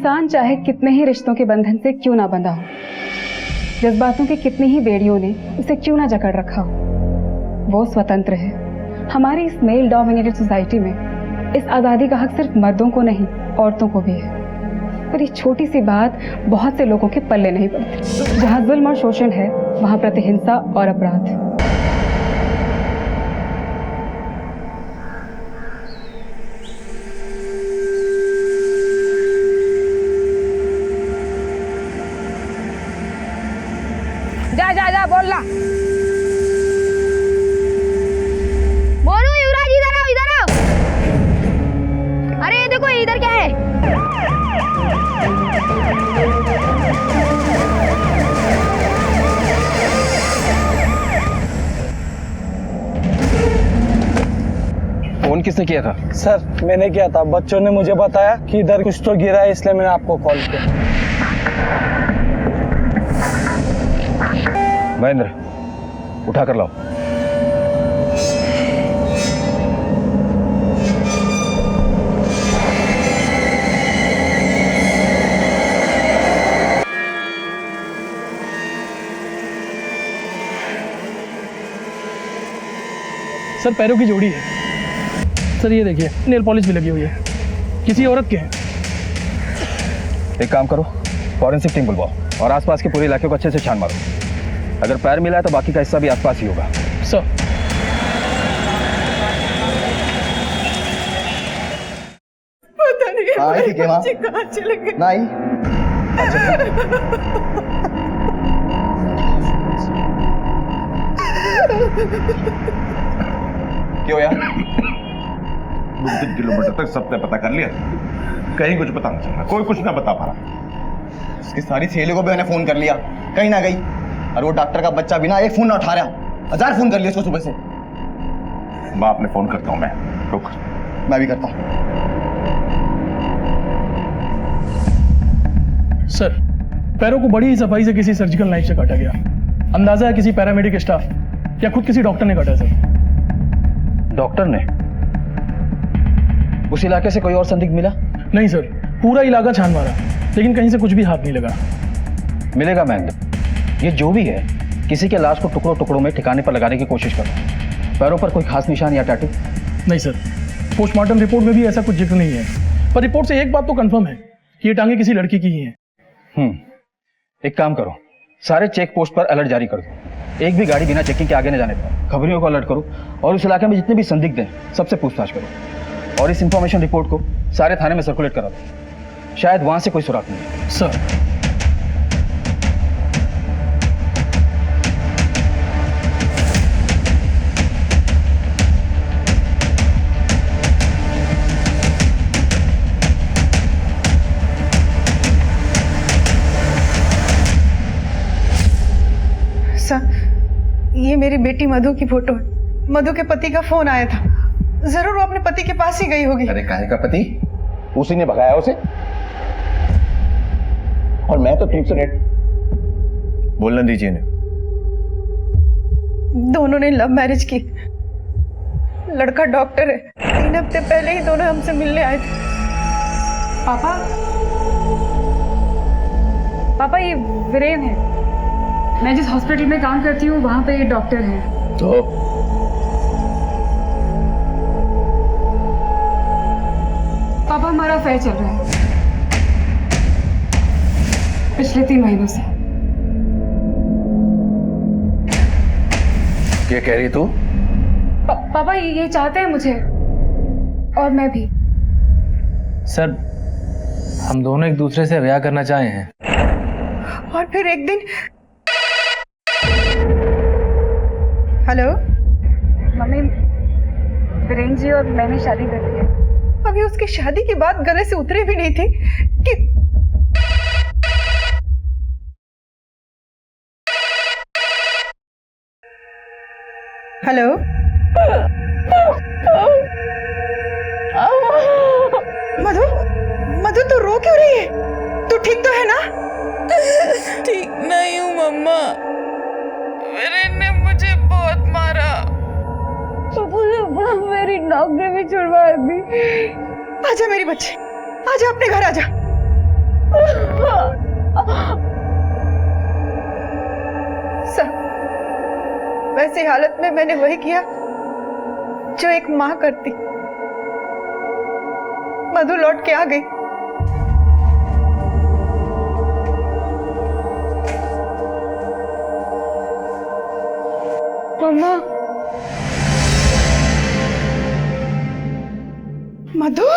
इंसान चाहे कितने ही रिश्तों के बंधन से क्यों ना बंधा हो, जज्बातों की कितनी ही बेड़ियों ने उसे क्यों ना जकड़ रखा हो, वो स्वतंत्र है। हमारी इस मेल डोमिनेटेड सोसाइटी में इस आज़ादी का हक सिर्फ मर्दों को नहीं, औरतों को भी है। पर ये छोटी सी बात बहुत से लोगों के पल्ले नहीं पड़ती। जहाँ जुल्म और शोषण है, वहाँ प्रतिहिंसा और अपराध। जा जा जा बोल ला। बोलू युवराज इधर आओ, इधर आओ। अरे ये देखो इधर क्या है। फोन किसने किया था? सर मैंने किया था, बच्चों ने मुझे बताया कि इधर कुछ तो गिरा है, इसलिए मैंने आपको कॉल किया। महेंद्र, उठा कर लाओ। सर पैरों की जोड़ी है। सर ये देखिए, नेल पॉलिश भी लगी हुई है, किसी औरत के हैं। एक काम करो, फॉरेंसिक टीम बुलवाओ और आसपास के पूरे इलाके को अच्छे से छान मारो। अगर पैर मिला है तो बाकी का हिस्सा भी आसपास ही होगा। सर पता नहीं आई थी क्या माँ? कहाँ चले गए। नहीं क्यों यार? 2-3 किलोमीटर तक सबने पता कर लिया, कहीं कुछ पता नहीं चल रहा, कोई कुछ ना बता पा रहा। उसकी सारी सहेलियों को भी मैंने फोन कर लिया, कहीं ना गई। और वो डॉक्टर का बच्चा भी ना एक फोन ना उठा रहा, 1000 फोन कर लिया उसको सुबह से। बाप ने फोन करता हूं मैं, रुक। मैं भी करता हूँ। सर पैरों को बड़ी ही सफाई से किसी सर्जिकल नाइफ से काटा गया। अंदाजा है किसी पैरामेडिक स्टाफ या खुद किसी डॉक्टर ने काटा। सर डॉक्टर ने? उस इलाके से कोई और संदिग्ध मिला? नहीं सर, पूरा इलाका छान मारा लेकिन कहीं से कुछ भी हाथ नहीं लगा। मिलेगा महेंद्र, ये जो भी है किसी के लाश को टुकड़ों टुकड़ों में ठिकाने पर लगाने की कोशिश करो। पैरों पर कोई खास निशान या टैटू? नहीं सर, पोस्टमार्टम रिपोर्ट में भी ऐसा कुछ जिक्र नहीं है, पर रिपोर्ट से एक बात तो कंफर्म है कि ये टांगे किसी लड़की की ही हैं। एक काम करो, सारे चेक पोस्ट पर अलर्ट जारी कर दो। एक भी गाड़ी बिना चेकिंग के आगे न जाने पाए। खबरियों को अलर्ट करो और उस इलाके में जितने भी संदिग्ध हैं सबसे पूछताछ करो और इस इंफॉर्मेशन रिपोर्ट को सारे थाने में सर्कुलेट करा दो। शायद वहां से कोई सुराग नहीं। सर ये मेरी बेटी मधु की फोटो है। मधु के पति का फोन आया था, जरूर वो अपने पति के पास ही गई होगी। अरे काहे का पति? उसी ने भगाया उसे, और मैं तो ठीक से रेट बोलने दीजिए इन्हें। दोनों ने लव मैरिज की। लड़का डॉक्टर है। 3 हफ्ते पहले ही दोनों हमसे मिलने आए थे। पापा ये वीरेन है। मैं जिस हॉस्पिटल में काम करती हूँ वहाँ पे ये डॉक्टर है। तो पापा हमारा अफेयर चल रहा है पिछले 3 महीनों से। क्या कह रही तू? पापा ये चाहते हैं मुझे, और मैं भी। सर हम दोनों एक दूसरे से ब्याह करना चाहे हैं। और फिर एक दिन हेलो मम्मी, वीरेन जी और मैंने शादी कर ली है। अभी उसकी शादी की बात गले से उतरे भी नहीं थी कि हेलो मधु, मधु तू रो क्यों रही है? तू ठीक तो है ना? ठीक नहीं हूँ मम्मा, वीरेन ने मुझे बहुत मारा। मेरी नौकरी भी छुड़वा दी। आजा मेरी बच्ची, आजा अपने घर आजा। सर, वैसी हालत में मैंने वही किया जो एक माँ करती। मधु लौट के आ गई। मम्मा, मधु,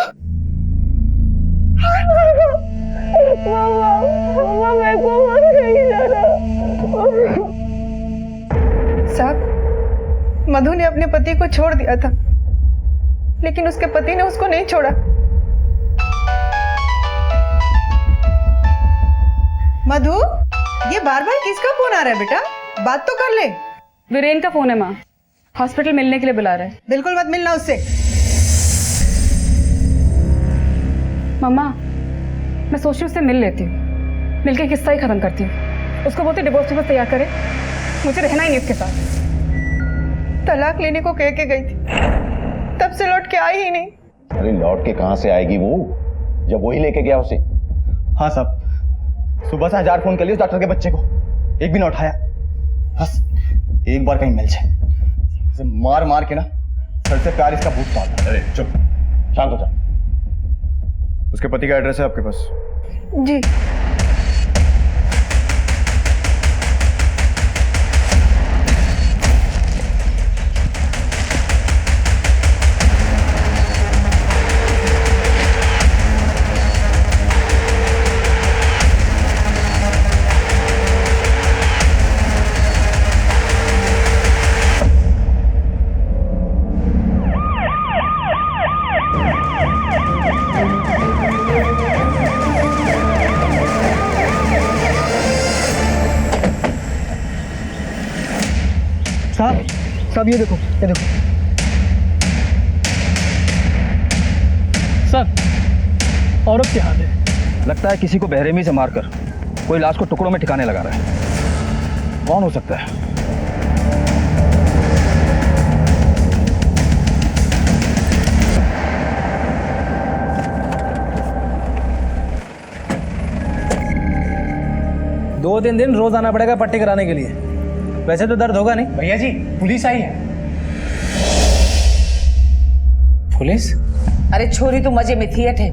साहब, मधु ने अपने पति को छोड़ दिया था, लेकिन उसके पति ने उसको नहीं छोड़ा। मधु, ये बार बार किसका फोन आ रहा है बेटा? बात तो कर ले। वीरेन का फोन है माँ, हॉस्पिटल मिलने के लिए बुला रहा है। बिल्कुल मत मिलना उससे। मम्मा, मैं सोच रही हूँ उससे मिल लेती हूँ, मिलके किस्सा ही खत्म करती हूँ। उसको बोलती डिवोर्स पेपर तैयार करे, मुझे रहना ही नहीं उसके साथ। तलाक लेने को कह के गई थी, तब से लौट के आई ही नहीं। अरे लौट के कहां से आएगी वो, जब वही लेके गया उसे। हाँ साहब, सुबह से 1000 फोन कर लिए उस डॉक्टर के बच्चे को, एक भी ना उठाया। बस एक बार कहीं मिल जाए, इसे मार मार के ना सर से प्यार इसका भूत पाता। अरे चुप, शांत हो जा। उसके पति का एड्रेस है आपके पास? जी। साहब ये देखो, ये देखो। सर, औरत के हाथ है। लगता है किसी को बेरहमी से मारकर कोई लाश को टुकड़ों में ठिकाने लगा रहा है। कौन हो सकता है? दो तीन दिन रोज आना पड़ेगा पट्टी कराने के लिए। वैसे तो दर्द होगा नहीं। भैया जी, पुलिस आई है। पुलिस? अरे छोरी तो मजे में थी अठे,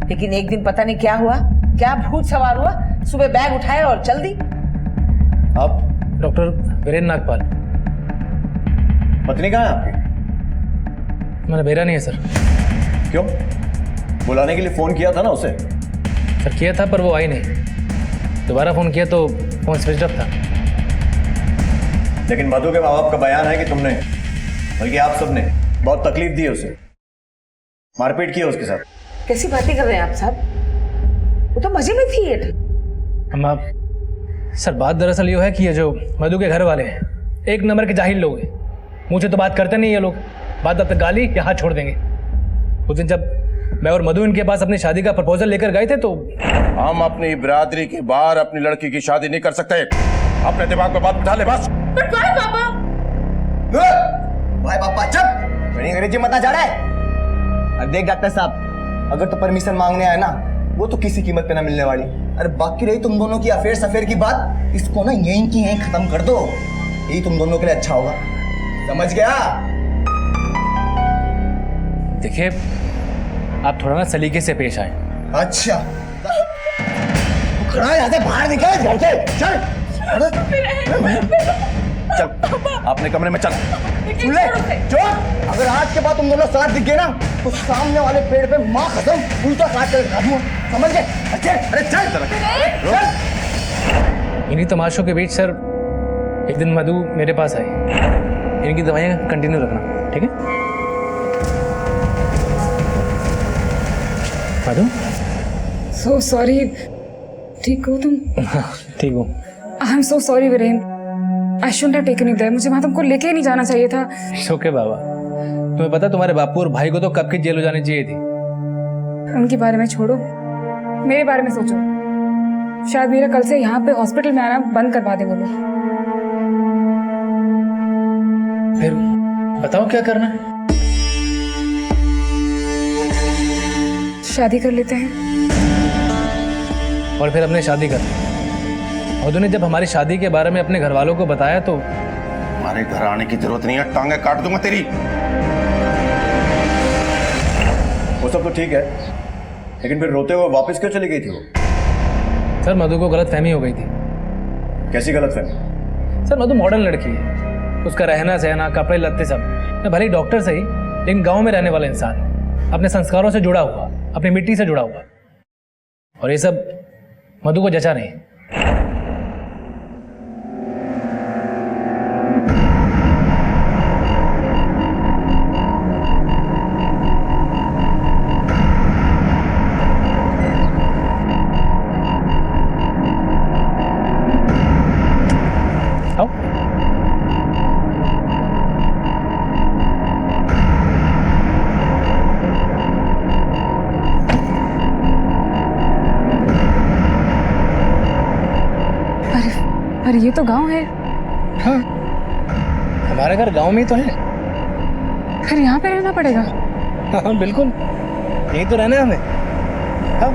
लेकिन एक दिन पता नहीं क्या हुआ, क्या भूत सवार हुआ, सुबह बैग उठाया और चल दी। आप डॉक्टर वीरेन नागपाल। पत्नी कहाँ है आपकी? मैंने भेजा नहीं है सर। क्यों? बुलाने के लिए फोन किया था ना उसे। सर किया था पर वो आई नहीं, दोबारा फोन किया तो फोन स्विच ऑफ था। लेकिन मधु के माँ बाप का बयान है कि तुमने, बल्कि आप सबने बहुत तकलीफ दी है उसे, मारपीट की है उसके साथ। कैसी बातें कर रहे हैं आप साहब? वो तो मजे में थी ये। हम आप सर, बात दरअसल ये है कि ये जो मधु के घर वाले हैं एक नंबर के जाहिल लोग हैं। मुझे तो बात करते नहीं ये लोग, बात तक गाली या हाथ छोड़ देंगे। उस दिन जब मैं और मधु इनके पास अपनी शादी का प्रपोजल लेकर गए थे तो हम अपनी बिरादरी के बाहर अपनी लड़की की शादी नहीं कर सकते। अपने दिमाग में बात बिठा ले बस। भाई पापा चुप, मेरी अंग्रेजी मत जा रहा है। अरे देख डॉक्टर साहब, अगर तो परमिशन मांगने आए ना, वो तो किसी कीमत पे ना मिलने वाली। अरे बाकी रही तुम दोनों की अफेयर सफेयर की बात, इसको ना यहीं की यहीं खत्म कर दो, यही तुम दोनों के लिए अच्छा होगा। समझ गया? देखिए, आप थोड़ा ना सलीके से पेश आए। अच्छा, खड़ा यहाँ से बाहर निकल, घर से चल। चल अपने कमरे में चल। सुन ले, चुप। अगर आज के बाद तुम दोनों साथ दिख गए ना, तो सामने वाले पेड़ पे माँ खत्म उल्टा काट कर रखा दूंगा। समझ गए? अरे चल चल। इन्हीं तमाशों के बीच सर एक दिन मधु मेरे पास आई। इनकी दवाइयाँ कंटिन्यू रखना, ठीक है? Madhu, so sorry. ठीक हो तुम? ठीक हूँ। I am so sorry Viren, I shouldn't have taken you there. मुझे वहां तुमको लेके ही नहीं जाना चाहिए था। ओके बाबा, तुम्हें पता तुम्हारे बापू और भाई को तो कब की जेल हो जानी चाहिए थी। उनके बारे में छोड़ो, मेरे बारे में सोचो। शायद मेरा कल से यहाँ पे हॉस्पिटल में आना बंद करवा दे वो लोग। फिर बताओ क्या करना है? शादी कर लेते हैं। और फिर हमने शादी कर ली। मधु ने जब हमारी शादी के बारे में अपने घर वालों को बताया तो हमारे घर आने की जरूरत नहीं है, टांगे काट दूंगा तेरी। वो सब तो ठीक है, लेकिन फिर रोते हुए वापस क्यों चली गई थी वो? सर मधु को गलतफहमी हो गई थी। कैसी गलतफहमी? सर मधु मॉडर्न लड़की है, उसका रहना सहना कपड़े लत्ते सब, भले ही डॉक्टर सही लेकिन गांव में रहने वाला इंसान है, अपने संस्कारों से जुड़ा हुआ, अपनी मिट्टी से जुड़ा हुआ, और ये सब मधु को जचा नहीं। पर ये तो गांव है। हाँ, हमारा घर गांव में ही तो है। फिर यहाँ पे रहना पड़ेगा। हाँ बिल्कुल, यही तो रहना है हमें। हाँ।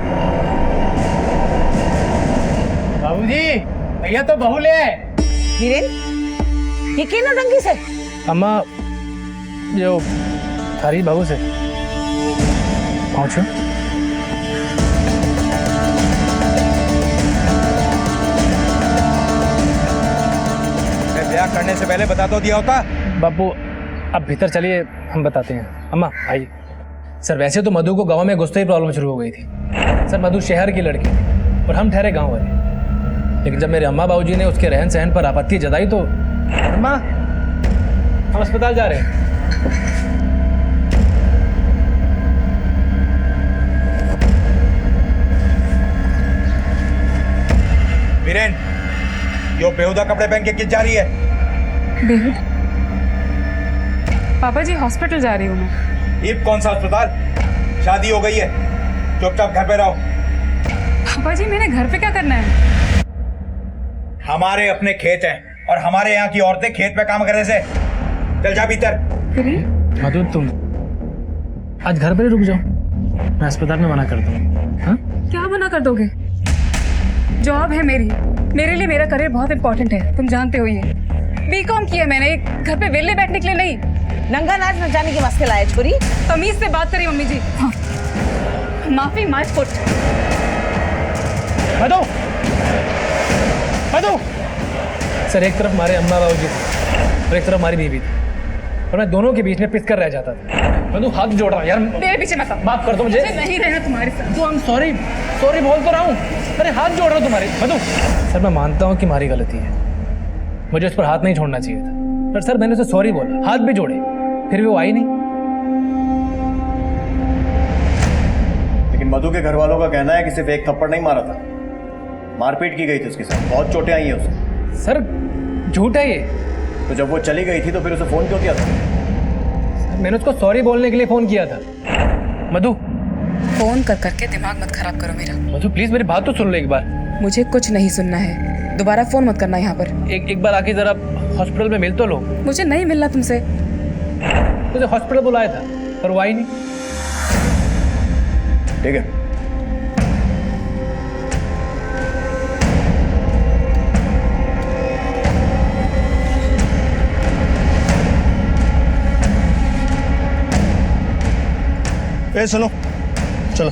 बाबूजी, भैया तो बहू ले आए। वीरेन, ये क्या नौटंकी से? अम्मा, जो थारी बहू से पहुंचो। ब्याह करने से पहले बता तो दिया होता। बापू अब भीतर चलिए, हम बताते हैं। अम्मा आइए। सर वैसे तो मधु को गांव में घुसते ही प्रॉब्लम शुरू हो गई थी। सर मधु शहर की लड़की थी और हम ठहरे गांव वाले, लेकिन जब मेरे अम्मा बाबूजी ने उसके रहन सहन पर आपत्ति जताई तो अम्मा हम अस्पताल जा रहे हैं। वीरेन, यो बेहुदा कपड़े पहन के किस जा रही है? बेहुद? पापा जी हॉस्पिटल जा रही हूँ मैं। ये कौन सा अस्पताल? शादी हो गई है, चुपचाप घर पे रहो। पापा जी मैंने घर पे क्या करना है? हमारे अपने खेत हैं और हमारे यहाँ की औरतें खेत पे काम करने से। चल जा भीतर। मधु तुम आज घर पर रुक जाओ, मैं अस्पताल में मना कर दूंगी। हाँ? क्या मना कर दोगे? जॉब है मेरी, मेरे लिए मेरा करियर बहुत इंपॉर्टेंट है, तुम जानते हो ये। बीकॉम किया मैंने, घर पे वेले बैठने के लिए नहीं। नंगा नाच नचाने के वास्ते लाए छोरी। तमीज से बात करी मम्मी जी। हाँ। माफी my foot. Madhu, Madhu. Sir एक तरफ हमारे अम्मा बाबूजी थे और एक तरफ हमारी बीवी थी, और मैं दोनों के बीच में पिस कर रह जाता था। मधु हाथ जोड़ रहा हूँ यार, मेरे पीछे मत माफ कर दो मुझे। नहीं रहना तुम्हारे साथ। तो हम सॉरी सॉरी बोल तो रहा हूँ, अरे हाथ जोड़ रहा हूँ तुम्हारे। मधु सर मैं मानता हूँ कि हमारी गलती है, मुझे उस पर हाथ नहीं छोड़ना चाहिए था, पर सर मैंने उसे सॉरी बोला, हाथ भी जोड़े, फिर भी वो आई नहीं। लेकिन मधु के घर वालों का कहना है कि सिर्फ एक थप्पड़ नहीं मारा था, मारपीट की गई थी उसके साथ, बहुत चोटें आई हैं उसे। सर झूठ है ये। तो जब वो चली गई थी तो फिर उसे फोन क्यों किया था? सर मैंने उसको सॉरी बोलने के लिए फोन किया था। मधु फोन कर करके दिमाग मत खराब करो मेरा। मधु प्लीज मेरी बात तो सुन लो एक बार। मुझे कुछ नहीं सुनना है, दोबारा फोन मत करना यहाँ पर। एक बार आके जरा हॉस्पिटल में मिल तो लो। मुझे नहीं मिलना तुमसे। मुझे हॉस्पिटल बुलाया था पर वो आई नहीं। ठीक है, ए सुनो, चलो।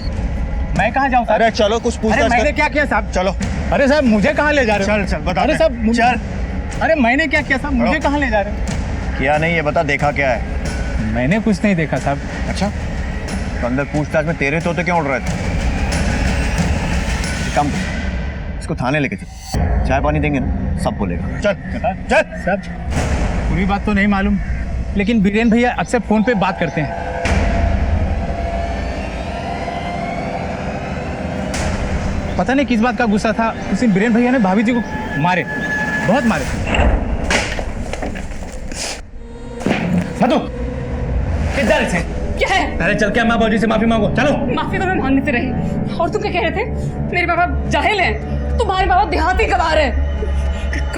मैं कहाँ जाऊँ? अरे चलो, कुछ पूछताछ मैंने कर। क्या किया साहब? चलो। अरे साहब मुझे कहाँ ले जा रहे हो? चल चल बता। अरे साहब चल। अरे मैंने क्या किया साहब? मुझे कहाँ ले जा रहे हो? किया नहीं है, बता देखा क्या है? मैंने कुछ नहीं देखा साहब। अच्छा, तो अंदर पूछताछ में तेरे तोते क्यों उड़ रहे थे? कम, इसको थाने लेके चल, चाय पानी देंगे ना, सब बोलेगा। चल चल। साहब पूरी बात तो नहीं मालूम, लेकिन बीरेन भैया अक्सर फोन पे बात करते हैं। पता नहीं किस बात का गुस्सा था, उस दिन बीरेन भैया ने भाभी जी को मारे, बहुत मारे। मधु किस जा रहे थे? क्या है? अरे चल के अम्मा बाबूजी से माफी मांगो, चलो। माफी तो मैं मांगने से रही, और तुम क्या कह रहे थे? मेरे पापा जाहिल हैं, तुम्हारे पापा देहाती गवार है,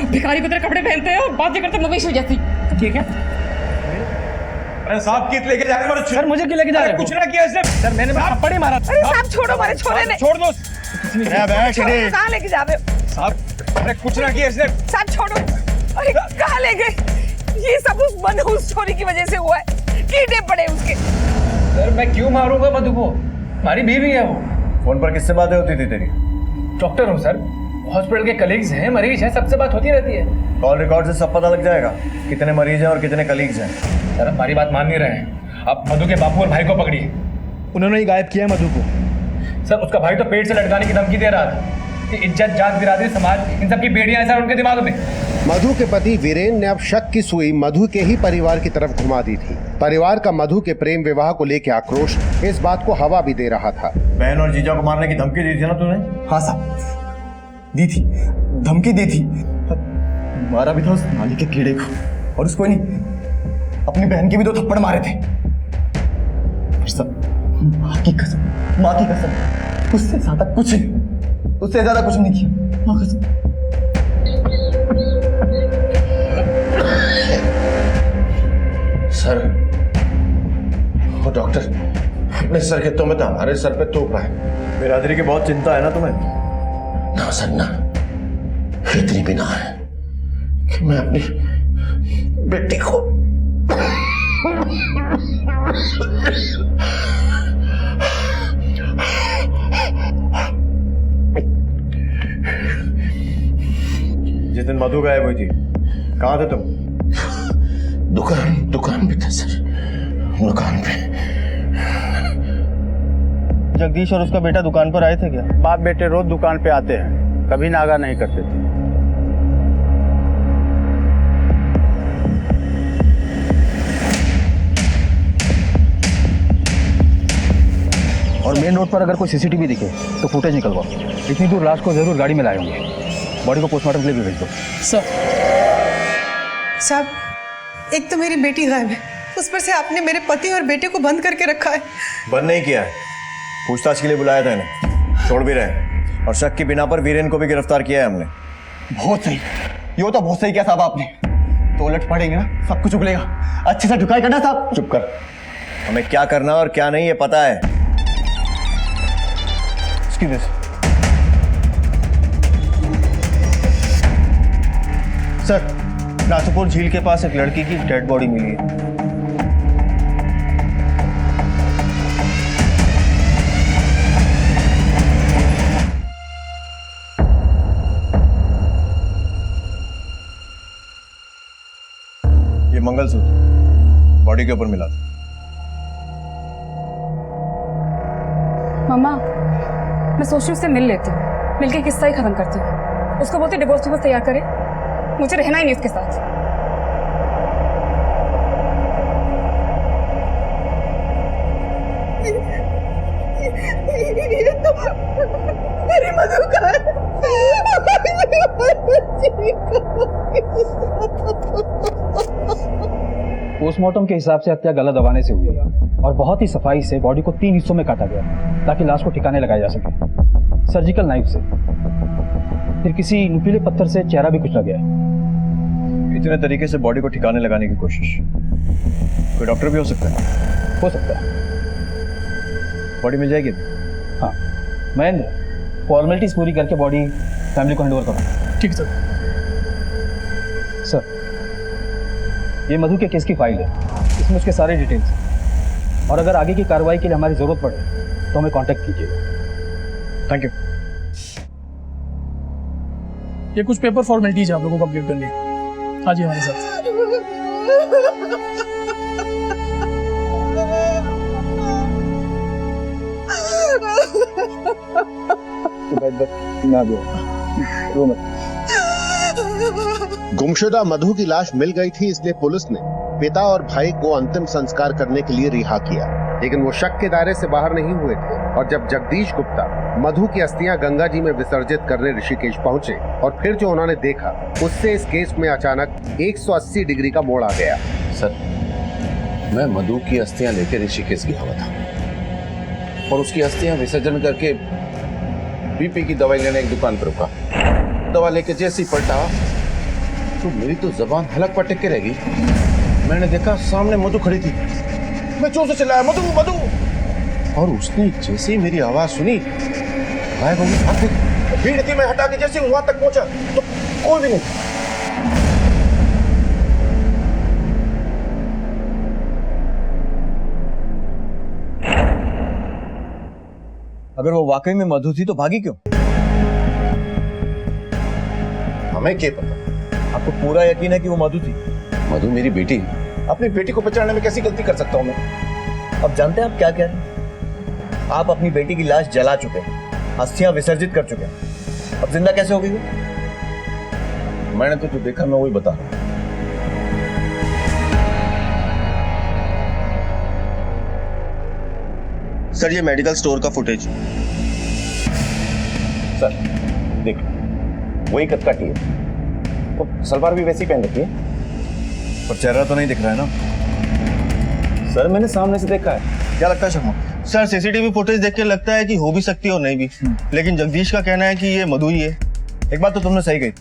भिखारी की तरह कपड़े पहनते हैं और बातें करते मवेशी जैसी। ठीक है। अरे साहब कित लेके जा रहे हो? सर मुझे क्यों लेके जा रहे हो? कुछ ना किया इसने। सर मैंने थप्पड़ ही मारा था। अरे साहब छोड़ो, हमारे छोरे ने। छोड़ दो बैठ रे कहाँ लेके जा रहे हो साहब। अरे कुछ ना किया इसने। साहब छोड़ो। अरे कहाँ ले गए? ये सब उस मनहूस छोरी की वजह से हुआ है, कीड़े पड़े उसके। सर मैं क्यों मारूंगा मधु को, हमारी बीवी है वो। फोन पर किससे बातें होती थी तेरी? डॉक्टर हूँ सर, हॉस्पिटल के कलीग्स हैं, मरीज हैं, सबसे बात होती रहती है। कॉल रिकॉर्ड से सब पता लग जाएगा कितने मरीज हैं और कितने कलीग्स हैं। सर हमारी बात मान नहीं रहे हैं, आप मधु के बापू और भाई को पकड़िए। उन्होंने ही गायब किया मधु को। सर उसका भाई तो पेट से लटकाने की धमकी दे रहा था कि इज्जत जात बिरादरी समाज इन सब की बेड़ियां हैं सर उनके दिमाग में। मधु के पति वीरेन ने अब शक की सुई मधु के ही परिवार की तरफ घुमा दी थी। परिवार का मधु के प्रेम विवाह को लेकर आक्रोश इस बात को हवा भी दे रहा था। बहन और जीजा को मारने की धमकी दी थी ना तूने? हाँ साहब दी थी, धमकी दी थी। मारा भी था उस नाली के कीड़े को, और उसको नहीं अपनी बहन के भी 2 थप्पड़ मारे थे। माँ की कसम, माँ की कसम, उससे ज्यादा कुछ नहीं, उससे ज्यादा कुछ नहीं किया, माँ कसम। सर वो डॉक्टर अपने सर के तो में तो हमारे सर पे तोप रहा है। बिरादरी की बहुत चिंता है ना तुम्हें? ना सर ना, इतनी भी ना है कि मैं अपनी बेटी को जिस दिन मधु गायब हुई थी कहाँ थे तुम? दुकान पे था सर, दुकान पे। जगदीश और उसका बेटा दुकान पर आए थे क्या? बाप बेटे रोज दुकान पे आते हैं, कभी नागा नहीं करते थे। और मेन रोड पर अगर कोई सीसीटीवी दिखे तो फुटेज निकलवाओ। इतनी दूर लाश को जरूर गाड़ी में लाए होंगे, बॉडी को पोस्टमार्टम के लिए भी भेज दो। साहब एक तो मेरी बेटी गायब है, उस पर से आपने मेरे पति और बेटे को बंद करके रखा है। बंद नहीं किया है, पूछताछ के लिए बुलाया था इन्हें, छोड़ भी रहे, और शक की बिना पर वीरेन को भी गिरफ्तार किया है हमने। बहुत सही, ये तो बहुत सही किया साहब आपने। तो उलट पड़ेंगे ना सब कुछ उगलेगा, अच्छे से झुकाई करना साहब। चुप कर, हमें क्या करना और क्या नहीं ये पता है। इसकी वजह सर नाथुपुर झील के पास एक लड़की की डेड बॉडी मिली है। ये मंगलसूत्र बॉडी के ऊपर मिला था। मम्मा मैं सोच रही हूँ उससे मिल लेती हूँ, मिलके किस्सा ही खत्म करती हूँ। उसको बोलती डिवोर्स पेपर्स तैयार करे, मुझे रहना ही नहीं उसके साथ। ये तो मेरी मधु का है। पोस्टमार्टम के हिसाब से हत्या गला दबाने से हुई है और बहुत ही सफाई से बॉडी को 3 हिस्सों में काटा गया ताकि लाश को ठिकाने लगाया जा सके। सर्जिकल नाइफ से, फिर किसी नुकीले पत्थर से चेहरा भी कुचला गया है। इतने तरीके से बॉडी को ठिकाने लगाने की कोशिश, कोई डॉक्टर भी हो सकता है? हो सकता है। बॉडी मिल जाएगी? हाँ महेंद्र, फॉर्मेलिटीज पूरी करके बॉडी फैमिली को हैंड ओवर करो। ठीक सर। सर ये मधु के केस की फाइल है, इसमें उसके सारे डिटेल्स, और अगर आगे की कार्रवाई के लिए हमारी जरूरत पड़े तो हमें कांटेक्ट कीजिएगा। Thank you. ये कुछ पेपर फॉर्मेलिटीज आप लोगों को कंप्लीट करनी है। आज हमारे साथ गुमशुदा मधु की लाश मिल गई थी, इसलिए पुलिस ने पिता और भाई को अंतिम संस्कार करने के लिए रिहा किया, लेकिन वो शक के दायरे से बाहर नहीं हुए थे। और जब जगदीश गुप्ता मधु की अस्थियां गंगा जी में विसर्जित करने ऋषिकेश पहुंचे और फिर जो उन्होंने देखा, उससे इस केस में अचानक 180 डिग्री का मोड़ आ गया। सर मैं मधु की अस्थियां लेकर ऋषिकेश गया हुआ था और उसकी अस्थियां विसर्जन करके बीपी की दवाई लेने एक दुकान पर रुका। दवा लेके जैसे ही पलटा तो मेरी तो जबान हलक पर टिक के रह गई। मैंने देखा सामने मधु खड़ी थी, मैं जोर से चिल्लाया मधु मधु, और उसने जैसे ही मेरी आवाज सुनी गायब होगी। भाग गई। भीड़ थी, मैं हटा के जैसे वहां तक पहुंचा तो कोई भी नहीं। अगर वो वाकई में मधु थी तो भागी क्यों? हमें क्या पता? आपको पूरा यकीन है कि वो मधु थी? मधु मेरी बेटी, अपनी बेटी को पहचानने में कैसी गलती कर सकता हूं मैं? अब जानते हैं आप क्या कह रहे हैं? आप अपनी बेटी की लाश जला चुके हैं, अस्थियां विसर्जित कर चुके हैं। अब जिंदा कैसे हो गई वो? मैंने तो जो देखा मैं वही बता रहा हूं। सर ये मेडिकल स्टोर का फुटेज। सर देख, वही कद काटी है, तो सलवार भी वैसी पहन रखी है, पर चेहरा तो नहीं दिख रहा है ना? सर मैंने सामने से देखा है। क्या लगता है शर्मा? सर सीसीटीवी फुटेज देख के लगता है कि हो भी सकती है और नहीं भी, लेकिन जगदीश का कहना है कि ये मधु ही है। एक बात तो तुमने सही कही,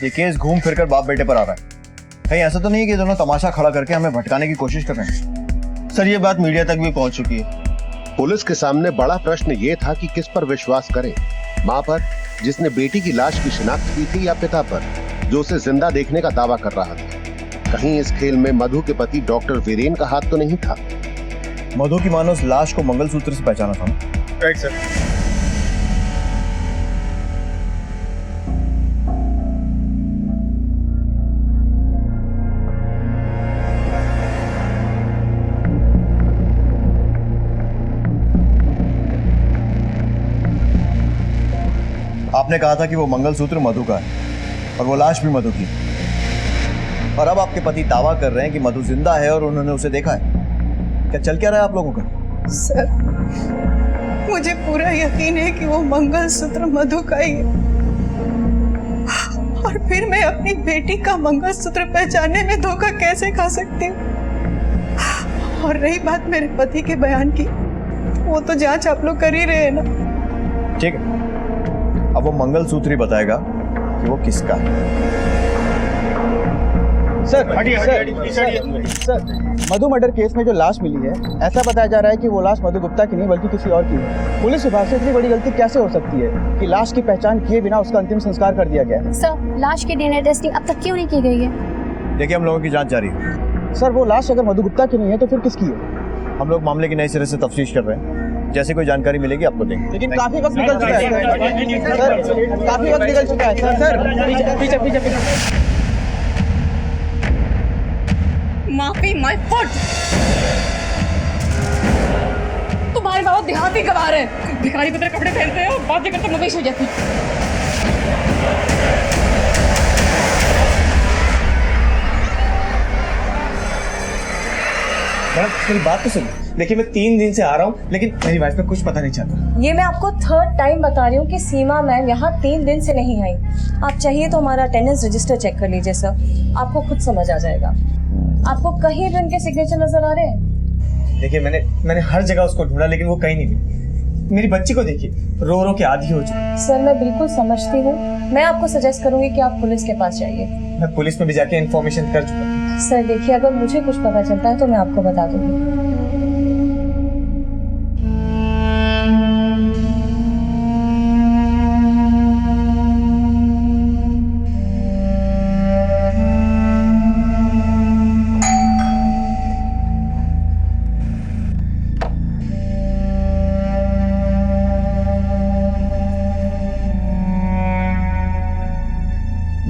ये केस घूम फिर कर बाप बेटे पर आ रहा है। कहीं ऐसा तो नहीं है कि दोनों तमाशा खड़ा करके हमें भटकाने की कोशिश कर रहे हैं? सर ये बात मीडिया तक भी पहुंच चुकी है। पुलिस के सामने बड़ा प्रश्न ये था कि किस पर विश्वास करें, मां पर जिसने बेटी की लाश की शिनाख्त की थी, या पिता पर जो उसे जिंदा देखने का दावा कर रहा था। कहीं इस खेल में मधु के पति डॉक्टर वीरेन का हाथ तो नहीं था? मधु की मानो उस लाश को मंगलसूत्र से पहचाना था ना? Right sir. आपने कहा था कि वो मंगलसूत्र मधु का है और वो लाश भी मधु की, और अब आपके पति दावा कर रहे हैं कि मधु जिंदा है और उन्होंने उसे देखा है। क्या चल क्या रहा है आप लोगों का? सर मुझे पूरा यकीन है कि वो मंगलसूत्र मधु का ही है, और फिर मैं अपनी बेटी का मंगलसूत्र पहचानने में धोखा कैसे खा सकती हूँ? और रही बात मेरे पति के बयान की, वो तो जांच आप लोग कर ही रहे हैं ना। ठीक है, अब वो मंगलसूत्र ही बताएगा कि वो किसका है। सर मधु मर्डर केस में जो लाश मिली है, ऐसा बताया जा रहा है कि वो लाश मधु गुप्ता की नहीं बल्कि किसी और की है। पुलिस विभाग से इतनी बड़ी गलती कैसे हो सकती है कि लाश की पहचान किए बिना उसका अंतिम संस्कार कर दिया गया है? सर लाश की डीएनए टेस्टिंग अब तक क्यों नहीं की गई है? देखिए हम लोगों की जांच जारी है। सर वो लाश अगर मधु गुप्ता की नहीं है तो फिर किसकी है? हम लोग मामले की नए सिरे से तफ्तीश कर रहे हैं, जैसे कोई जानकारी मिलेगी आपको देंगे। लेकिन काफी वक्त निकल चुका है सर, काफी वक्त निकल चुका है सर। पीछे माफी माय फुट। तुम्हारे बाबा देहाती गवा रहे हैं, भिखारी की तरह कपड़े पहनते हैं और बातें करते मवेशी हो जाती। मेरी बात तो सुनो। देखिए मैं 3 दिन से आ रहा हूँ, लेकिन मेरी वाइफ को कुछ पता नहीं चलता। ये मैं आपको 3rd टाइम बता रही हूँ कि सीमा मैम यहाँ 3 दिन से नहीं आई। आप चाहिए तो हमारा अटेंडेंस रजिस्टर चेक कर लीजिए सर, आपको खुद समझ आ जाएगा। आपको कहीं भी उनके सिग्नेचर नजर आ रहे हैं? देखिए मैंने हर जगह उसको ढूंढा, लेकिन वो कहीं नहीं मिली। मेरी बच्ची को देखिए, रो रो के आधी हो चुकी। सर मैं बिल्कुल समझती हूँ, मैं आपको सजेस्ट करूंगी कि आप पुलिस के पास जाइए। मैं पुलिस में भी जाके इन्फॉर्मेशन कर चुका हूँ। सर देखिए, अगर मुझे कुछ पता चलता है तो मैं आपको बता दूंगी।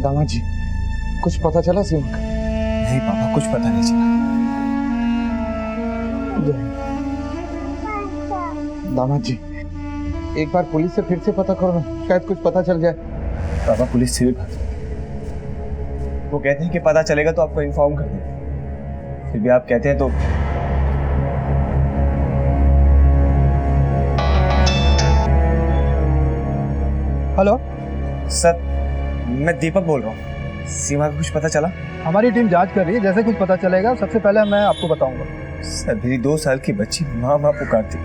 दामाद जी कुछ पता चला सीमा का? नहीं पापा, कुछ पता नहीं चला। दामाद जी एक बार पुलिस से फिर से पता करो ना, शायद कुछ पता चल जाए। पापा पुलिस से भी बात, वो कहते हैं कि पता चलेगा तो आपको इन्फॉर्म कर देंगे, फिर भी आप कहते हैं तो। हेलो सर, मैं दीपक बोल रहा हूँ। सीमा का कुछ पता चला? हमारी टीम जांच कर रही है, जैसे कुछ पता चलेगा सबसे पहले मैं आपको बताऊंगा। सर मेरी 2 साल की बच्ची माँ माँ पुकारती,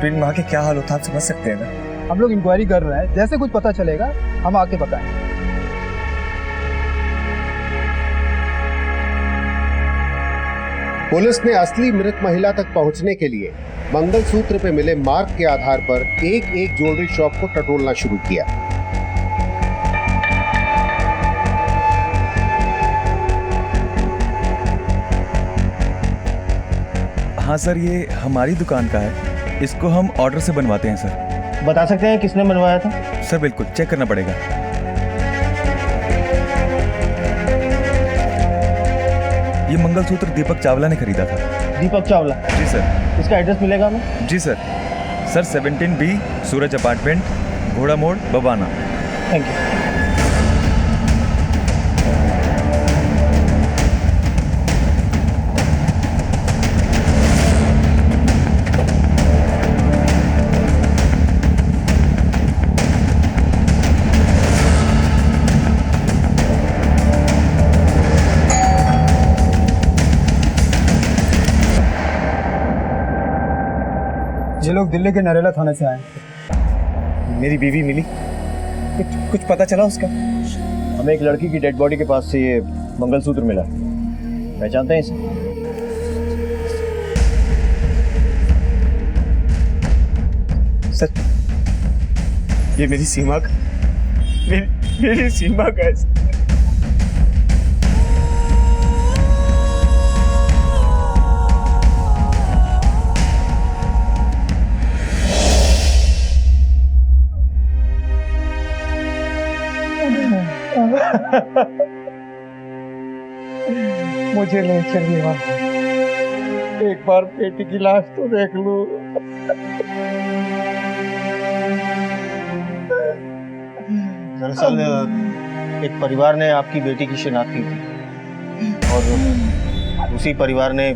फिर माँ के क्या हाल होता आप समझ सकते हैं ना। हम लोग इंक्वायरी कर रहे हैं, जैसे कुछ पता चलेगा हम आके बताएंगे। पुलिस ने असली मृत महिला तक पहुंचने के लिए मंगलसूत्र पे मिले मार्क के आधार पर एक एक ज्वेलरी शॉप को टटोलना शुरू किया। हाँ सर, ये हमारी दुकान का है। इसको हम ऑर्डर से बनवाते हैं सर। बता सकते हैं किसने बनवाया था? सर बिल्कुल, चेक करना पड़ेगा। ये मंगलसूत्र दीपक चावला ने खरीदा था। दीपक चावला? जी सर। इसका एड्रेस मिलेगा हमें? जी सर। सर 17B सूरज अपार्टमेंट, घोड़ा मोड़, बबाना। Thank you. ये लोग दिल्ली के नरेला थाने से आए। मेरी बीवी मिली? कुछ पता चला उसका? हमें एक लड़की की डेड बॉडी के पास से ये मंगलसूत्र मिला। पहचानते हैं इसे? सर, ये मेरी सीमा का मेरी सीमा का है। मुझे ले चलिए वहाँ, एक बार बेटी की लाश तो देख लो। दरअसल एक परिवार ने आपकी बेटी की शिनाख्त की थी और उसी परिवार ने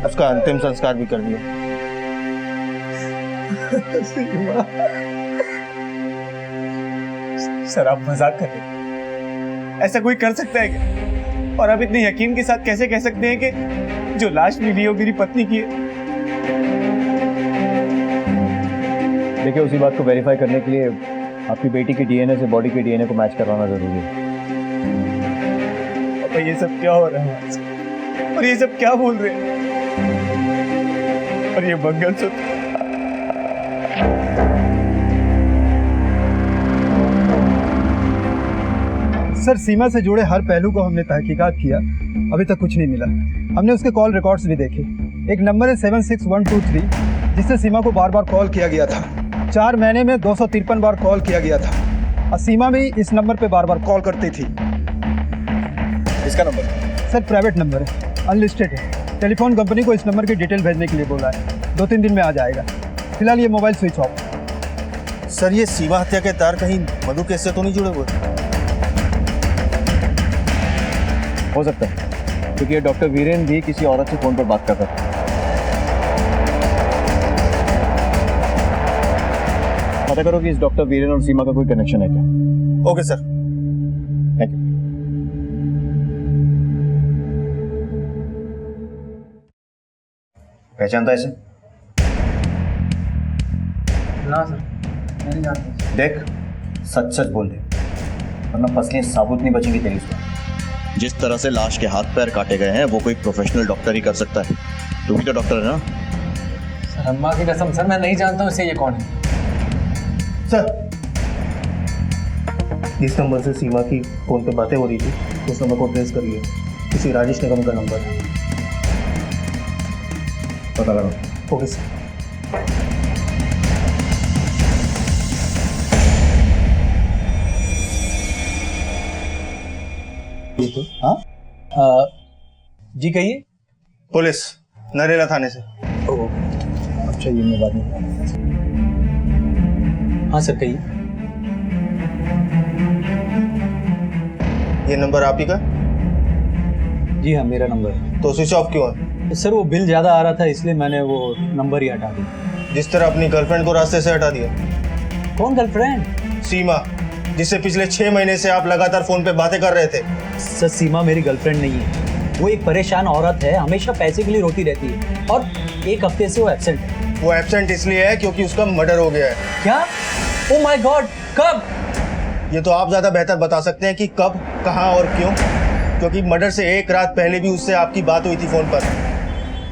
उसका अंतिम संस्कार भी कर दिया। सर आप मजाक कर रहे हैं? ऐसा कोई कर सकता है क्या? और आप इतने यकीन के साथ कैसे कह सकते हैं कि जो लाश मिली है वो मेरी पत्नी की है? देखिए, उसी बात को वेरीफाई करने के लिए आपकी बेटी की डीएनए से बॉडी के डीएनए को मैच करवाना जरूरी है। अब ये सब क्या हो रहा है और ये सब क्या बोल रहे हैं? और ये मंगलसूत्र सर, सीमा से जुड़े हर पहलू को हमने तहकीकात किया, अभी तक कुछ नहीं मिला। हमने उसके कॉल रिकॉर्ड्स भी देखे। एक नंबर है 76123 जिससे सीमा को बार बार कॉल किया गया था। 4 महीने में 253 बार कॉल किया गया था और सीमा भी इस नंबर पे बार बार कॉल करती थी। इसका नंबर? सर प्राइवेट नंबर है, अनलिस्टेड है। टेलीफोन कंपनी को इस नंबर की डिटेल भेजने के लिए बोला है। 2-3 दिन में आ जाएगा। फिलहाल ये मोबाइल स्विच ऑफ। सर, ये सीमा हत्या के तार कहीं मधु केस से तो नहीं जुड़े हुए? हो सकता है, क्योंकि ये डॉक्टर वीरेन भी किसी औरत से फोन पर बात कर रहा था। पता करो कि इस डॉक्टर वीरेन और सीमा का कोई कनेक्शन है क्या। Okay sir, thank you. पहचानता है इसे? ना सर, नहीं जानता। देख, सच सच बोल दे, वरना फसलें साबुत नहीं बचेंगी तेरी। जिस तरह से लाश के हाथ पैर काटे गए हैं वो कोई प्रोफेशनल डॉक्टर ही कर सकता है। तू भी तो डॉक्टर है ना? सर अम्मा की कसम सर, मैं नहीं जानता हूँ इसे ये कौन है। सर, जिस नंबर से सीमा की फोन पे बातें हो रही थी उस नंबर को ट्रेस कर लिया। किसी राजेश निगम का नंबर है, पता लगा। Okay sir. हाँ जी, कहिए। पुलिस नरेला थाने से। अच्छा, ये मैं बात नहीं। हाँ सर, कहिए। ये नंबर आप ही का? जी हाँ, मेरा नंबर है। तो स्विच ऑफ क्यों है? सर वो बिल ज्यादा आ रहा था इसलिए मैंने वो नंबर ही हटा दिया। जिस तरह अपनी गर्लफ्रेंड को रास्ते से हटा दिया। कौन गर्लफ्रेंड? सीमा, जिससे पिछले 6 महीने से आप लगातार फोन पे बातें कर रहे थे। सर सीमा मेरी गर्लफ्रेंड नहीं है, वो एक परेशान औरत है, हमेशा पैसे के लिए रोती रहती है और एक हफ्ते से वो एब्सेंट है। वो एब्सेंट इसलिए है क्योंकि उसका मर्डर हो गया है। क्या? ओह माय गॉड, कब? ये तो आप ज्यादा बेहतर बता सकते हैं कि कब, कहां और क्यों, क्योंकि मर्डर से 1 रात पहले भी उससे आपकी बात हुई थी फोन पर।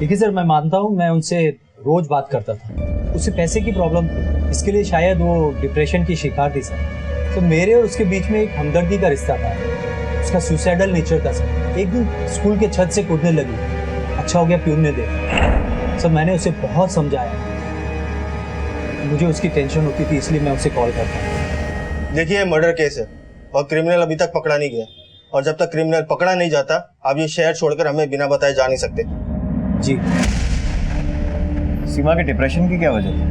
देखिए सर, मैं मानता हूँ मैं उनसे रोज बात करता था, उसे पैसे की प्रॉब्लम थी, इसके लिए शायद वो डिप्रेशन की शिकार थी सर। तो मेरे और उसके बीच में एक हमदर्दी का रिश्ता था, उसका सुसाइडल नेचर था सर। एक दिन स्कूल के छत से कूदने लगी, अच्छा हो गया प्यून ने देखा। सर मैंने उसे बहुत समझाया, मुझे उसकी टेंशन होती थी इसलिए मैं उसे कॉल करता। देखिए मर्डर केस है और क्रिमिनल अभी तक पकड़ा नहीं गया, और जब तक क्रिमिनल पकड़ा नहीं जाता आप ये शहर छोड़कर हमें बिना बताए जा नहीं सकते। जी। सीमा के डिप्रेशन की क्या वजह थी?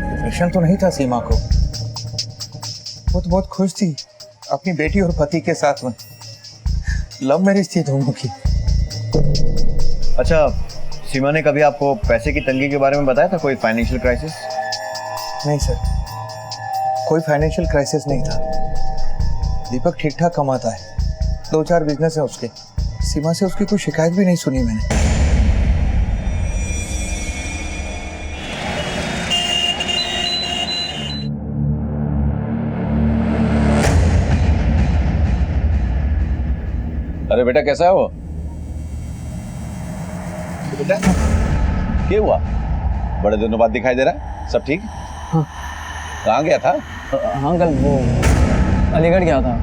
डिप्रेशन तो नहीं था सीमा को, वो तो बहुत खुश थी अपनी बेटी और पति के साथ में। लव मैरिज थी दोनों की। अच्छा, सीमा ने कभी आपको पैसे की तंगी के बारे में बताया था? कोई फाइनेंशियल क्राइसिस? नहीं सर, कोई फाइनेंशियल क्राइसिस नहीं था। दीपक ठीक ठाक कमाता है, 2-4 बिजनेस है उसके। सीमा से उसकी कोई शिकायत भी नहीं सुनी मैंने। अरे बेटा कैसा है वो? बेटा क्या हुआ? बड़े दिनों बाद दिखाई दे रहा है, सब ठीक? हाँ। कहाँ गया था? हाँ अंकल, वो अलीगढ़ गया था।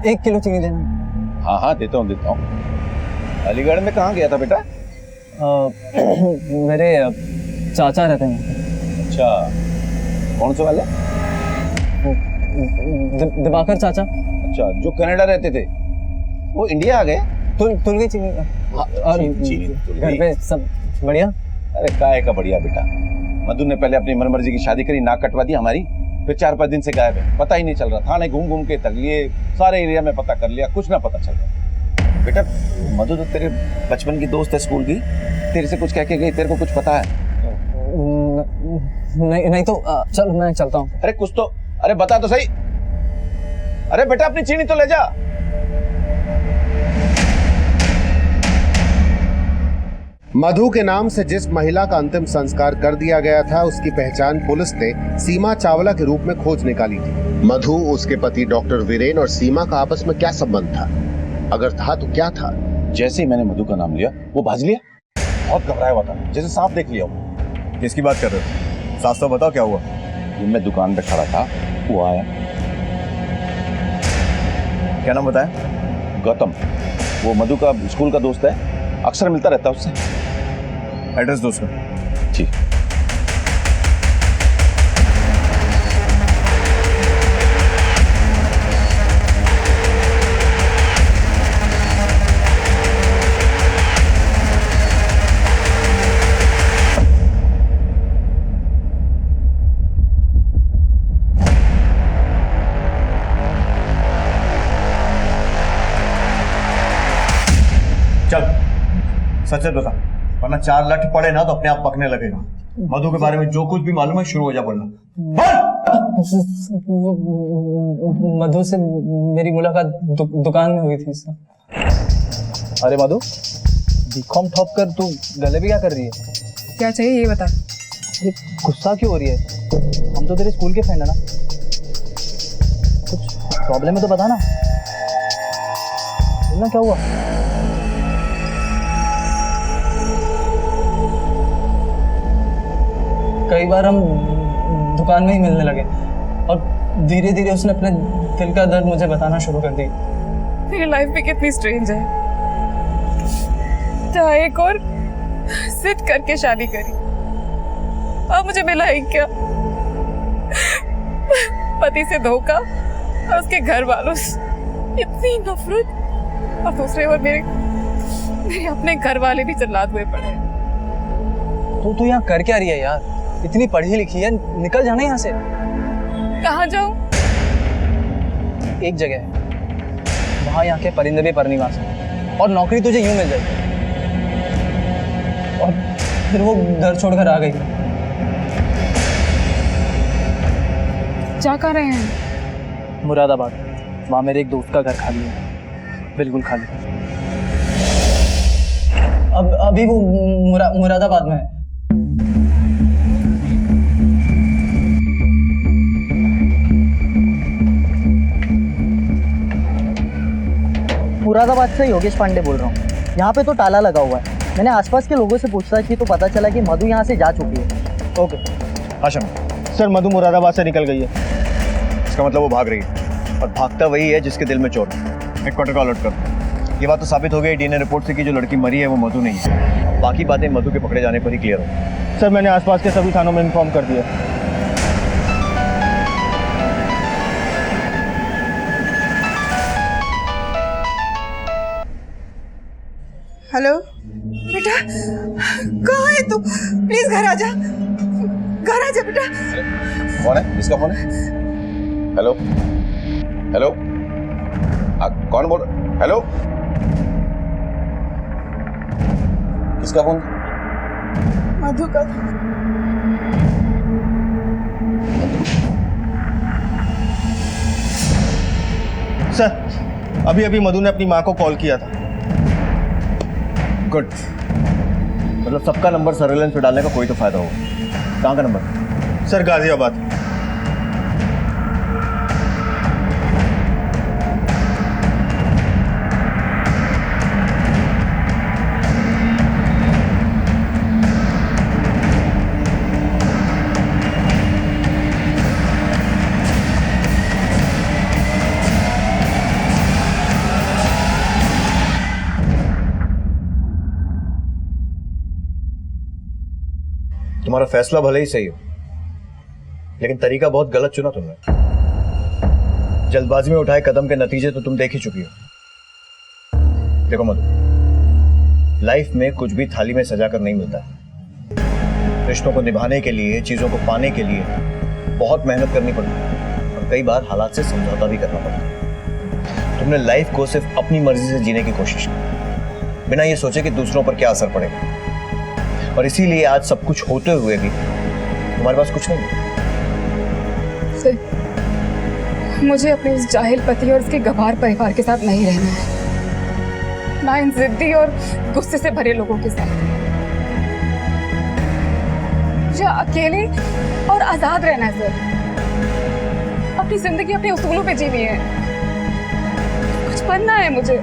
1 किलो चीनी देना। हाँ हाँ देता हूँ। अलीगढ़ में कहाँ गया था बेटा? मेरे चाचा रहते हैं। अच्छा, कौन से वाले? दिवाकर चाचा। अच्छा, जो कनाडा रहते थे वो इंडिया आ गए? तुल गई चीनी। और घर पे सब बढ़िया? अरे काय का बढ़िया बेटा, मधु ने पहले अपनी मनमर्जी की शादी करी, नाक कटवा दी हमारी, फिर 4-5 दिन से गायब है, पता ही नहीं चल रहा। थाने घूम घूम के तक लिए, सारे एरिया में पता कर लिया, कुछ ना पता चल रहा। बेटा मधु तो तेरे बचपन की दोस्त है, स्कूल की, तेरे से कुछ कह के गई, तेरे को कुछ पता है? नहीं तो चल मैं चलता हूँ। अरे कुछ तो, अरे बता तो सही। अरे बेटा अपनी चीनी तो ले जा। मधु के नाम से जिस महिला का अंतिम संस्कार कर दिया गया था, उसकी पहचान पुलिस ने सीमा चावला के रूप में खोज निकाली थी। मधु, उसके पति डॉक्टर वीरेन और सीमा का आपस में क्या संबंध था? अगर था तो क्या था? जैसे ही मैंने मधु का नाम लिया वो भाग लिया, बहुत घबराया हुआ था, जैसे सांप देख लिया वो। किसकी बात कर रहे हो? साफ साफ बताओ क्या हुआ? मैं दुकान पे खड़ा था, वो आया। क्या नाम बताया? गौतम, वो मधु का स्कूल का दोस्त है, अक्सर मिलता रहता है उससे। एड्रेस दो सर। जी। चल सच से बता, वरना 4 लठ पड़े ना तो अपने आप पकने लगेगा। मधु के बारे में जो कुछ भी मालूम है शुरू हो जा बोलना। मधु से मेरी मुलाकात दुकान में हुई थी सर। अरे मधु, बीकॉम टॉप कर तू गले भी क्या कर रही है? क्या चाहिए ये बता। ये गुस्सा क्यों हो रही है? हम तो तेरे स्कूल के फ्रेंड है ना, कुछ प्रॉब्लम है तो बता ना। बोलना क्या हुआ? कई बार हम दुकान में ही मिलने लगे और धीरे धीरे उसने अपने दिल का दर्द मुझे बताना शुरू कर दी। मेरी लाइफ भी कितनी स्ट्रेंज है। जहाँ एक और जिद करके शादी करी, अब मुझे मिला ही क्या? पति से धोखा और उसके घर वालों से इतनी नफरत, और दूसरे ओर मेरे अपने घर वाले भी जल्लाद हुए पड़े। तो तू यहाँ कर क्या रही है यार? इतनी पढ़ी लिखी है, निकल जाना यहाँ से। कहाँ जाऊँ? एक जगह है, वहाँ यहाँ के परिंदे भी परनिवास है, और नौकरी तुझे यूं मिल जाएगी। और फिर वो घर छोड़कर आ गई। जा कहाँ रहे हैं? मुरादाबाद, वहाँ मेरे एक दोस्त का घर खाली है, बिल्कुल खाली। अभी वो मुरादाबाद में है। मुरादाबाद से योगेश पांडे बोल रहा हूँ। यहाँ पे तो ताला लगा हुआ है, मैंने आसपास के लोगों से पूछताछ की तो पता चला कि मधु यहाँ से जा चुकी है। ओके आशम सर, मधु मुरादाबाद से निकल गई है। इसका मतलब वो भाग रही है, और भागता वही है जिसके दिल में चोट है। हेडक्वार्टर को अलर्ट कर। ये बात तो साबित हो गई डीएनए रिपोर्ट से कि जो लड़की मरी है वो मधु नहीं है। बाकी बातें मधु के पकड़े जाने पर ही क्लियर हो। सर, मैंने आसपास के सभी थानों में इन्फॉर्म कर दिया। हेलो बेटा, कहाँ है तू? प्लीज घर आ जा, घर आ जा बेटा। कौन है? इसका फोन है? हेलो हेलो, कौन बोल? हेलो, किसका फोन? मधु का। सर, अभी अभी मधु ने अपनी माँ को कॉल किया था। गुड, मतलब सबका नंबर सर्वेलेंस पे डालने का कोई तो फायदा होगा। कहाँ का नंबर? सर, गाजियाबाद। तुम्हारा फैसला भले ही सही हो, लेकिन तरीका बहुत गलत चुना तुमने। जल्दबाजी में उठाए कदम के नतीजे तो तुम देख ही चुकी हो। देखो मधु, लाइफ में कुछ भी थाली में सजा कर नहीं मिलता है। रिश्तों को निभाने के लिए, चीजों को पाने के लिए बहुत मेहनत करनी पड़ती है, और कई बार हालात से समझौता भी करना पड़ता है। तुमने लाइफ को सिर्फ अपनी मर्जी से जीने की कोशिश की, बिना ये सोचे कि दूसरों पर क्या असर पड़ेगा, और इसीलिए आज सब कुछ होते हुए भी तुम्हारे पास कुछ नहीं है। मुझे अपने उस जाहिल पति और उसके गवार परिवार के साथ नहीं रहना है, ना इन जिद्दी और गुस्से से भरे लोगों के साथ। मुझे अकेले और आजाद रहना है सर। अपनी जिंदगी अपने उसूलों पे जीनी है, कुछ बनना है मुझे।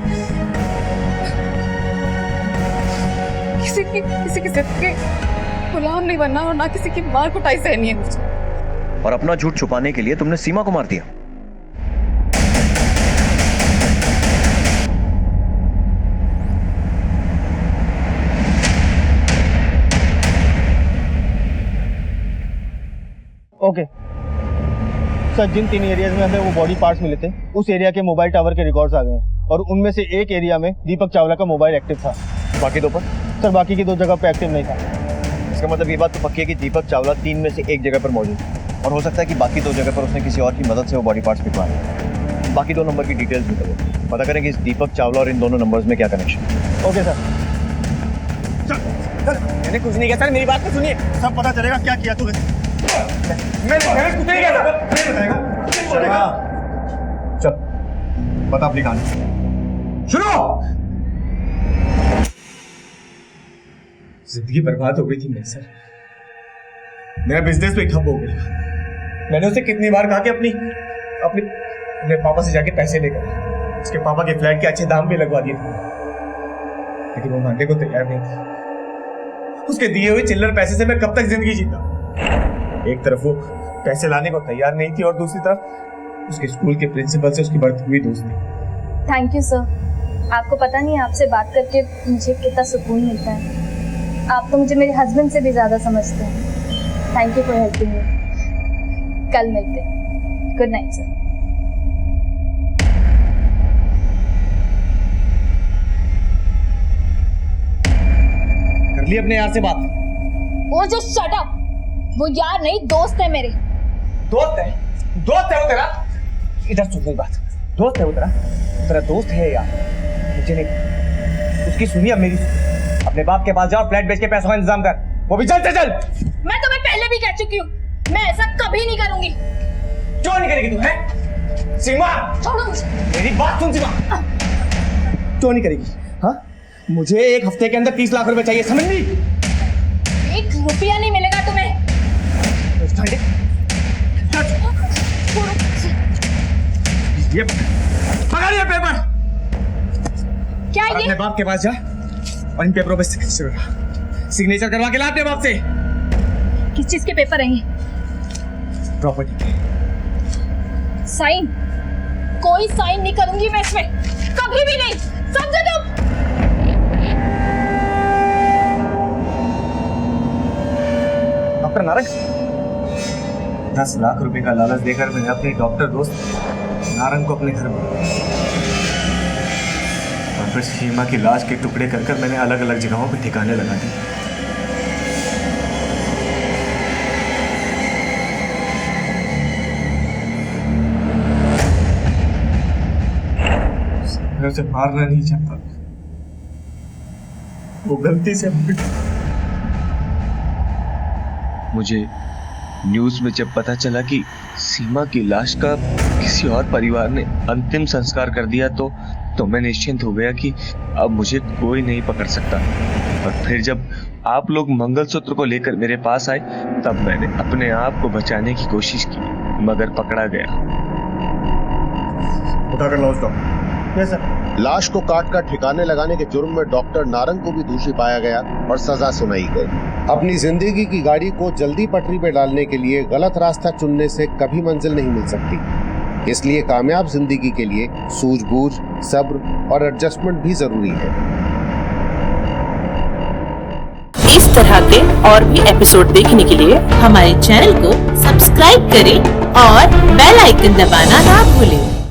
किसी की जिद के गुलाम नहीं बनना, और ना किसी की मार कुटाई सहनी है मुझे। और अपना झूठ छुपाने के लिए तुमने सीमा को मार दिया। ओके सर, जिन 3 एरियाज में हमें वो बॉडी पार्ट्स मिले थे, उस एरिया के मोबाइल टावर के रिकॉर्ड्स आ गए हैं, और उनमें से एक एरिया में दीपक चावला का मोबाइल एक्टिव था। बाकी 2 पर? सर, बाकी की 2 जगह पे एक्टिव नहीं था। इसका मतलब ये बात तो पक्की है कि दीपक चावला 3 में से एक जगह पर मौजूद है, और हो सकता है कि बाकी 2 जगह पर उसने किसी और की मदद से वो बॉडी पार्ट्स भिजवाए। बाकी 2 नंबर की डिटेल्स भी करो, पता करें कि इस दीपक चावला और इन दोनों नंबर्स में क्या कनेक्शन है। Okay sir. मैंने कुछ नहीं किया सर, मेरी बात तो सुनिए। सब पता चलेगा क्या किया तूने। मैंने कुछ नहीं किया चलेगा। चल बता अपनी कहानी शुरू। जिंदगी बर्बाद हो गई थी मेरी सर। मेरा बिजनेस भी ठप हो गया। मैंने उसे कितनी बार कहा कि अपने पापा से जाके पैसे लेकर उसके पापा के फ्लैट के अच्छे दाम भी लगवा दिए थे, लेकिन वो मानने को तैयार नहीं था। उसके दिए हुए चिल्लर पैसे से मैं कब तक जिंदगी जीता। एक तरफ वो पैसे लाने को तैयार नहीं थी, और दूसरी तरफ उसके स्कूल के प्रिंसिपल से उसकी बढ़ती हुई दोस्ती। Thank you sir. आपको पता नहीं, आपसे बात करके मुझे कितना सुकून मिलता है। आप तो मुझे मेरे हस्बैंड से भी ज्यादा समझते हैं। Thank you for helping me. कल मिलते हैं। Good night sir. कर ली अपने यार से बात? वो जो शट अप, वो यार नहीं दोस्त है मेरे। दोस्त है? दोस्त है वो तेरा? इधर सुन मेरी बात। दोस्त है वो तेरा दोस्त है यार, मुझे नहीं। उसकी सुनिए, अब मेरी सुनिए। अपने बाप के पास जाओ, फ्लैट बेच के पैसों का इंतजाम कर, वो भी जल्द से जल्द। मैं तुम्हें पहले भी कह चुकी हूँ, मैं ऐसा कभी नहीं करूंगी। क्यों नहीं करेगी तू? है सीमा, छोड़ो मुझे। मेरी बात सुन सीमा। क्यों नहीं करेगी? हाँ, मुझे 1 हफ्ते के अंदर 30 लाख रुपए चाहिए, समझ ली? 1 रुपया नहीं मिलेगा तुम्हें। ये पकड़ ये पेपर। क्या ये? अपने बाप के पास जा, और इन पेपरों पे सिग्नेचर करवा के लाते बाप से। किस चीज के पेपर हैं ये? प्रॉपर्टी। साइन? कोई साइन नहीं करूंगी मैं इसमें, कभी भी नहीं, समझे तुम? डॉक्टर नारंग, 10 लाख रुपए का लालच देकर मैंने अपने डॉक्टर दोस्त नारंग को अपने घर में, और फिर सीमा की लाश के टुकड़े कर कर मैंने अलग अलग जगहों पे ठिकाने लगा दिए। मैं उसे मारना नहीं चाहता, वो गलती से मुझे न्यूज में जब पता चला कि सीमा की लाश का किसी और परिवार ने अंतिम संस्कार कर दिया तो मैं निश्चिंत हो गया कि अब मुझे कोई नहीं पकड़ सकता। और फिर जब आप लोग मंगलसूत्र को लेकर मेरे पास आए तब मैंने अपने आप को बचाने की कोशिश की, मगर पकड़ा गया। उठाकर लाओ उसको। Yes sir. लाश को काट कर ठिकाने लगाने के जुर्म में डॉक्टर नारंग को भी दोषी पाया गया और सजा सुनाई गई। अपनी जिंदगी की गाड़ी को जल्दी पटरी पर डालने के लिए गलत रास्ता चुनने से कभी मंजिल नहीं मिल सकती, इसलिए कामयाब जिंदगी के लिए सूझबूझ, सब्र और एडजस्टमेंट भी जरूरी है। इस तरह के और भी एपिसोड देखने के लिए हमारे चैनल को सब्सक्राइब करें और बेल आइकन दबाना ना भूलें।